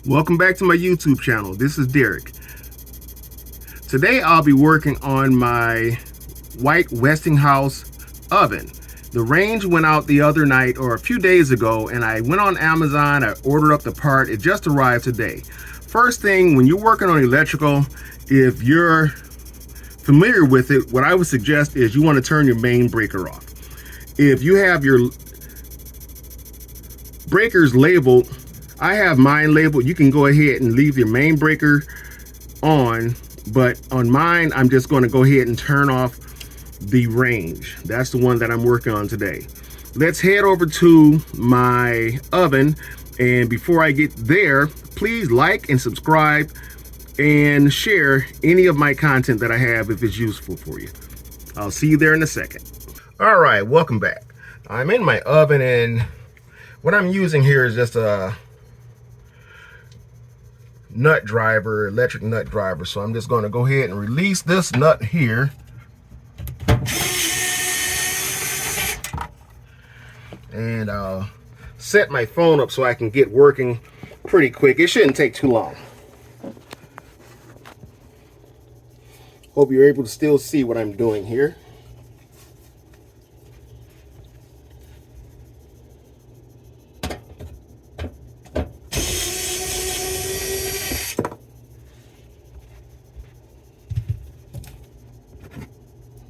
Welcome back to my YouTube channel. This is Derek. Today I'll be working on my white Westinghouse oven. The range went out the other night or a few days ago, and I went on Amazon, I ordered up the part, it just arrived today. First thing, when you're working on electrical, if you're familiar with it, what I would suggest is you want to turn your main breaker off. If you have your breakers labeled, I have mine labeled, you can go ahead and leave your main breaker on, but on mine, I'm just going to go ahead and turn off the range. That's the one that I'm working on today. Let's head over to my oven, and before I get there, please like and subscribe and share any of my content that I have if it's useful for you. I'll see you there in a second. All right, welcome back. I'm in my oven, and what I'm using here is just a nut driver, electric nut driver. So I'm just going to go ahead and release this nut here. And I'll set my phone up so I can get working pretty quick. It shouldn't take too long. Hope you're able to still see what I'm doing here.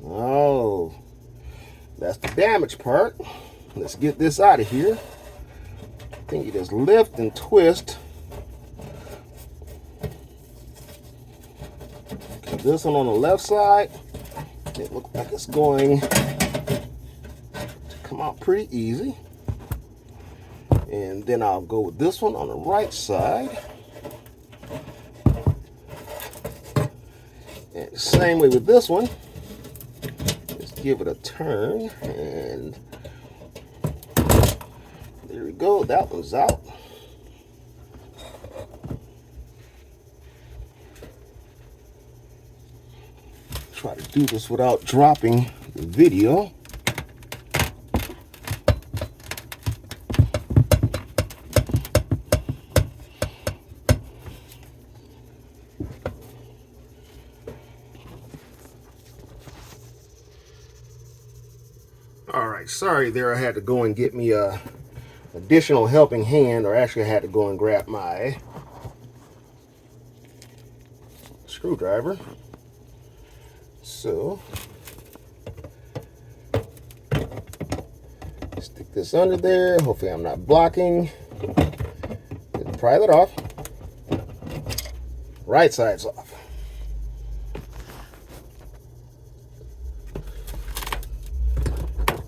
Oh, that's the damaged part. Let's get this out of here. I think you just lift and twist. Okay, this one on the left side, it looks like it's going to come out pretty easy. And then I'll go with this one on the right side. And the same way with this one. Just give it a turn, and there we go, that one's out. Try to do this without dropping the video. All right, sorry there, I had to go and get me a additional helping hand, or actually I had to go and grab my screwdriver. So stick this under there. Hopefully I'm not blocking. Pry that off. Right side's off.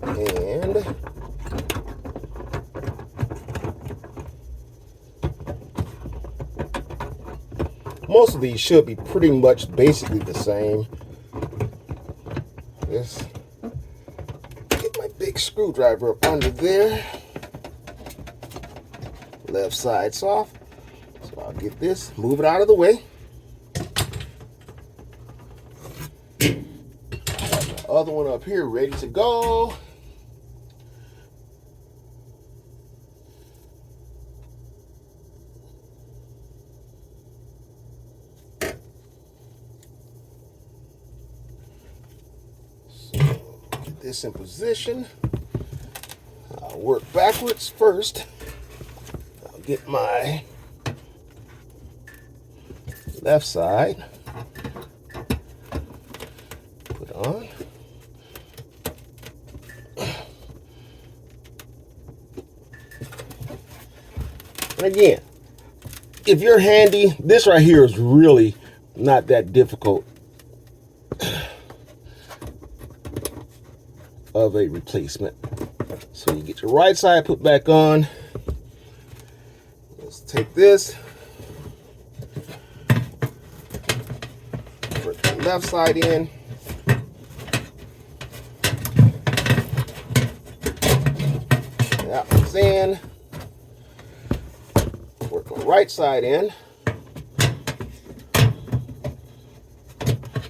And most of these should be pretty much basically the same. Just get my big screwdriver up under there. Left side's off. So I'll get this, move it out of the way. Got my other one up here ready to go. This in position. I'll work backwards first. I'll get my left side put on. And again, if you're handy, this right here is really not that difficult of a replacement. So you get your right side put back on. Let's take this, put the left side in. That one's in. Work my right side in.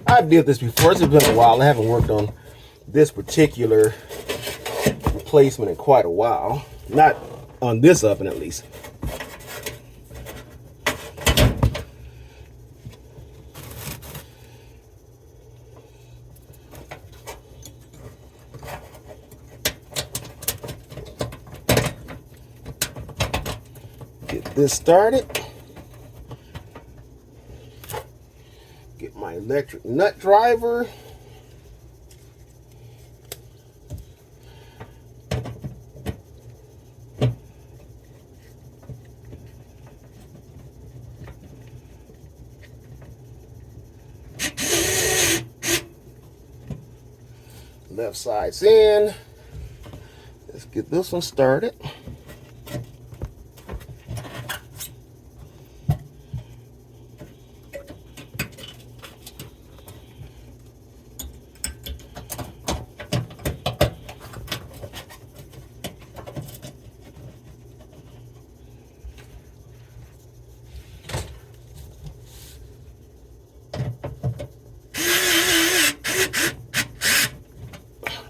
I've did this before. It's been a while. I haven't worked on this particular replacement in quite a while. Not on this oven, at least. Get this started. Get my electric nut driver. Left side's in. Let's get this one started.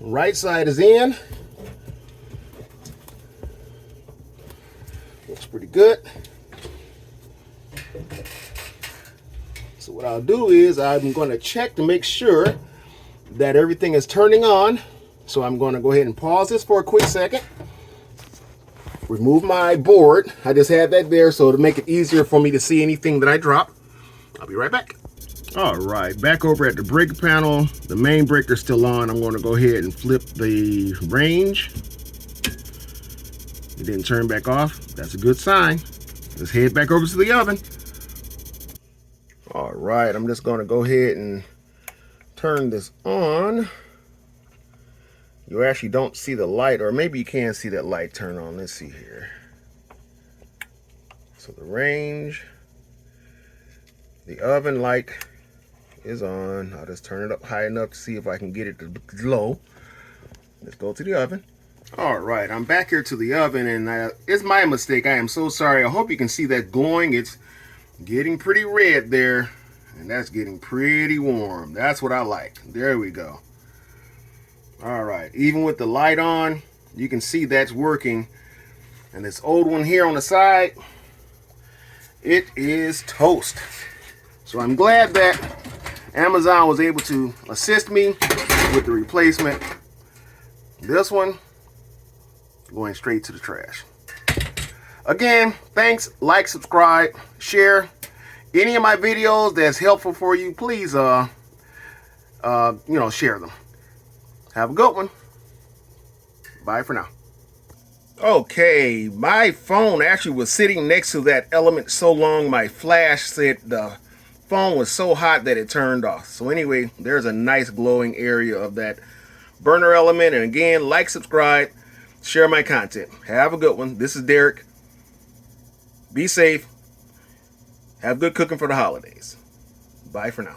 Right side is in. Looks pretty good. So what I'll do is I'm going to check to make sure that everything is turning on. So I'm going to go ahead and pause this for a quick second. Remove my board. I just had that there so to make it easier for me to see anything that I drop. I'll be right back. All right, back over at the breaker panel. The main breaker's still on. I'm going to go ahead and flip the range. It didn't turn back off. That's a good sign. Let's head back over to the oven. All right, I'm just going to go ahead and turn this on. You actually don't see the light, or maybe you can see that light turn on. Let's see here. So the range, the oven light is on. I'll just turn it up high enough to see if I can get it to glow. Let's go to the oven. All right, I'm back here to the oven, and it's my mistake. I am so sorry. I hope you can see that glowing. It's getting pretty red there, and that's getting pretty warm. That's what I like. There we go. All right, even with the light on, you can see that's working. And this old one here on the side, it is toast. So I'm glad that Amazon was able to assist me with the replacement. This one going straight to the trash. Again, thanks. Like, subscribe, share. Any of my videos that's helpful for you, please share them. Have a good one. Bye for now. Okay, my phone actually was sitting next to that element so long my flash said the phone was so hot that it turned off. So anyway, there's a nice glowing area of that burner element. And again, like, subscribe, share my content. Have a good one. This is Derek. Be safe. Have good cooking for the holidays. Bye for now.